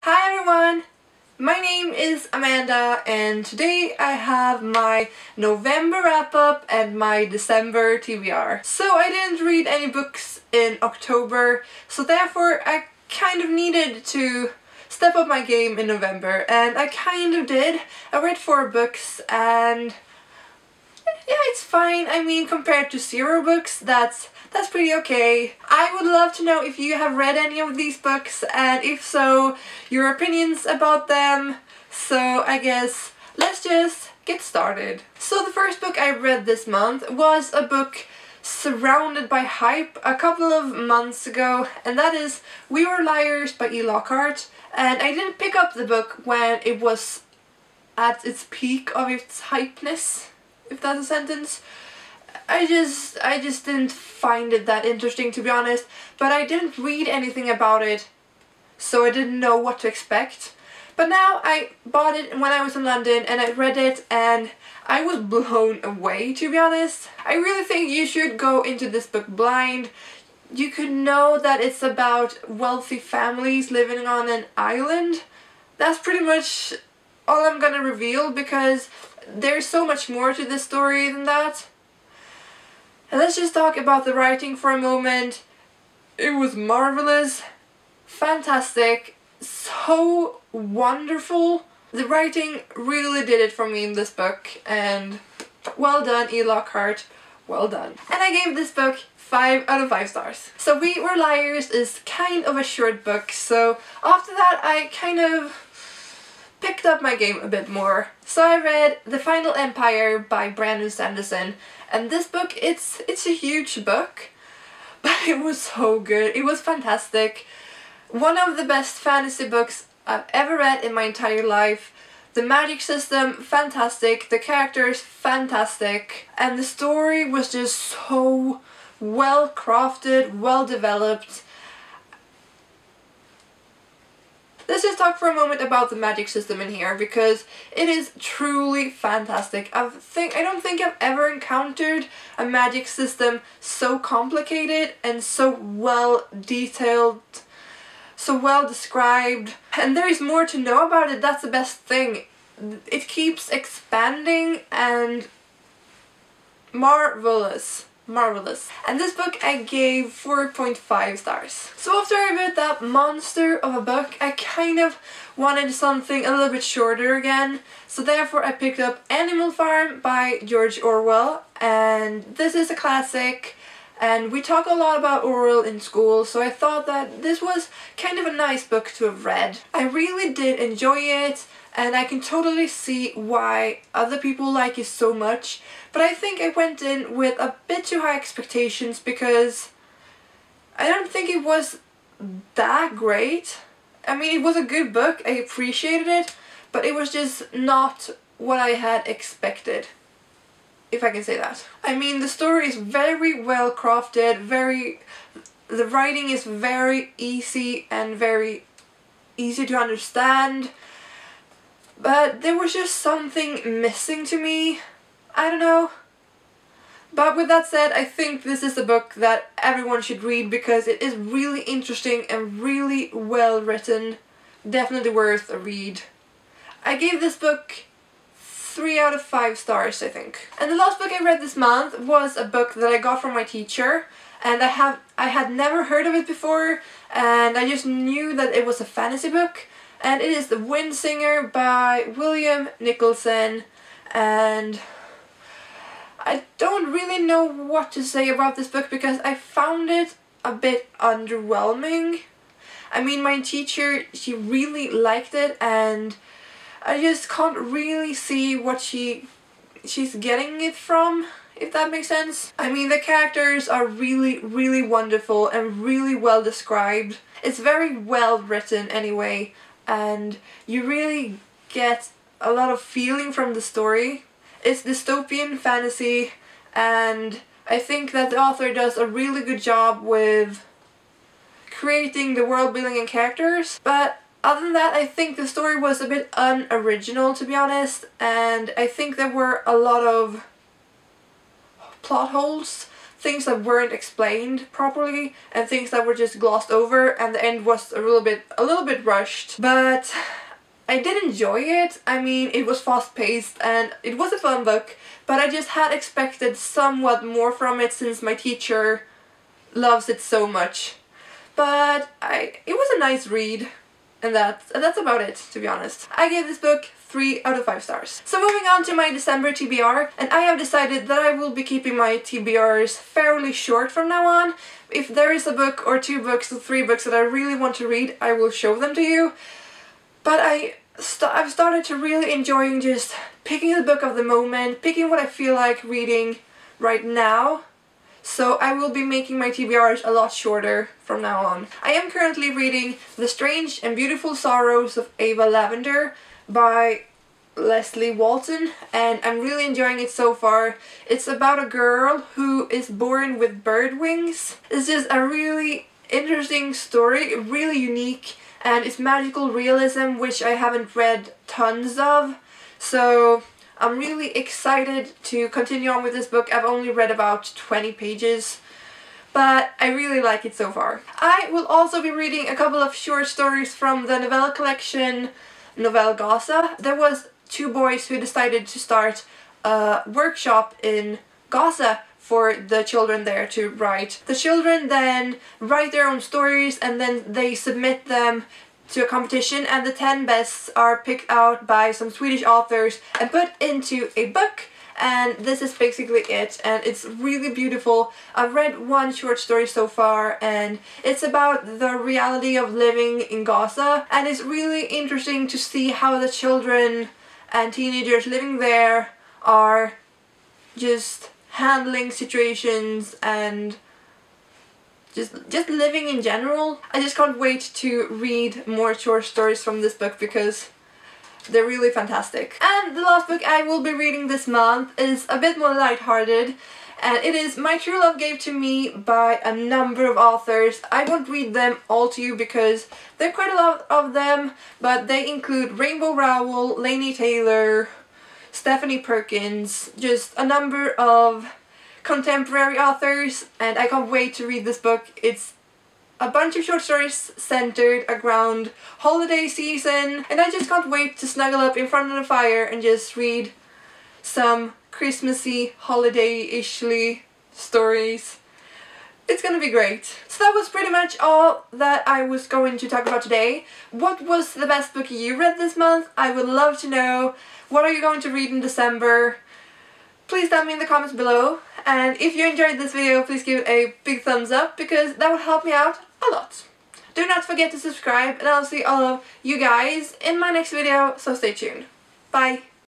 Hi everyone! My name is Amanda and today I have my November wrap-up and my December TBR. So I didn't read any books in October, so therefore I kind of needed to step up my game in November, and I kind of did. I read 4 books and yeah, it's fine. I mean, compared to 0 books, that's pretty okay. I would love to know if you have read any of these books, and if so, your opinions about them. So I guess let's just get started. So the first book I read this month was a book surrounded by hype a couple of months ago, and that is We Were Liars by E. Lockhart. And I didn't pick up the book when it was at its peak of its hypeness, if that's a sentence. I just didn't find it that interesting, to be honest, but I didn't read anything about it, so I didn't know what to expect. But now I bought it when I was in London and I read it and I was blown away, to be honest. I really think you should go into this book blind. You could know that it's about wealthy families living on an island. That's pretty much all I'm gonna reveal, because there's so much more to this story than that. And let's just talk about the writing for a moment. It was marvelous, fantastic, so wonderful. The writing really did it for me in this book, and well done, E. Lockhart, well done. And I gave this book 5 out of 5 stars. So We Were Liars is kind of a short book, so after that I kind of picked up my game a bit more. So I read The Final Empire by Brandon Sanderson, and this book, it's a huge book, but it was so good. It was fantastic. One of the best fantasy books I've ever read in my entire life. The magic system, fantastic. The characters, fantastic. And the story was just so well crafted, well developed. Let's just talk for a moment about the magic system in here, because it is truly fantastic. I don't think I've ever encountered a magic system so complicated and so well detailed, so well described. And there is more to know about it, that's the best thing. It keeps expanding and marvelous. Marvelous. And this book I gave 4.5 stars. So after I read that monster of a book, I kind of wanted something a little bit shorter again. So therefore I picked up Animal Farm by George Orwell, and this is a classic, and we talk a lot about Orwell in school, so I thought that this was kind of a nice book to have read. I really did enjoy it, and I can totally see why other people like it so much, but I think I went in with a bit too high expectations, because I don't think it was that great. I mean, it was a good book, I appreciated it, but it was just not what I had expected, if I can say that. I mean, the story is very well crafted, the writing is very easy and very easy to understand. But there was just something missing to me. I don't know. But with that said, I think this is a book that everyone should read, because it is really interesting and really well written. Definitely worth a read. I gave this book 3 out of 5 stars, I think. And the last book I read this month was a book that I got from my teacher, and I had never heard of it before, and I just knew that it was a fantasy book. And it is The Windsinger by William Nicholson, and I don't really know what to say about this book, because I found it a bit underwhelming. I mean, my teacher, she really liked it, and I just can't really see what she's getting it from, if that makes sense. I mean, the characters are really wonderful and really well described. It's very well written anyway, and you really get a lot of feeling from the story. It's dystopian fantasy, and I think that the author does a really good job with creating the world building and characters. But other than that, I think the story was a bit unoriginal, to be honest, and I think there were a lot of plot holes things that weren't explained properly and things that were just glossed over, and the end was a little bit rushed. But I did enjoy it. I mean, it was fast-paced and it was a fun book, but I just had expected somewhat more from it since my teacher loves it so much. But it was a nice read, and that's about it, to be honest. I gave this book 3 out of 5 stars. So moving on to my December TBR, and I have decided that I will be keeping my TBRs fairly short from now on. If there is a book or 2 books or 3 books that I really want to read, I will show them to you. But I've started to really enjoying just picking the book of the moment, picking what I feel like reading right now. So I will be making my TBRs a lot shorter from now on. I am currently reading The Strange and Beautiful Sorrows of Ava Lavender by Leslie Walton, and I'm really enjoying it so far. It's about a girl who is born with bird wings. It's just a really interesting story, really unique, and it's magical realism, which I haven't read tons of. So I'm really excited to continue on with this book. I've only read about 20 pages, but I really like it so far. I will also be reading a couple of short stories from the Novella Collection, Novella Gaza. There was 2 boys who decided to start a workshop in Gaza for the children there to write. The children then write their own stories and then they submit them to a competition, and the 10 best are picked out by some Swedish authors and put into a book, and this is basically it, and it's really beautiful. I've read 1 short story so far, and it's about the reality of living in Gaza, and it's really interesting to see how the children and teenagers living there are just handling situations and just living in general. I just can't wait to read more short stories from this book because they're really fantastic. And the last book I will be reading this month is a bit more lighthearted, and it is My True Love Gave to Me by a number of authors. I won't read them all to you because there are quite a lot of them, but they include Rainbow Rowell, Laini Taylor, Stephanie Perkins, just a number of contemporary authors, and I can't wait to read this book. It's a bunch of short stories centered around holiday season, and I just can't wait to snuggle up in front of the fire and just read some Christmassy, holiday-ishly stories. It's gonna be great. So that was pretty much all that I was going to talk about today. What was the best book you read this month? I would love to know. What are you going to read in December? Please tell me in the comments below, and if you enjoyed this video, please give it a big thumbs up because that would help me out a lot. Do not forget to subscribe, and I'll see all of you guys in my next video, so stay tuned. Bye!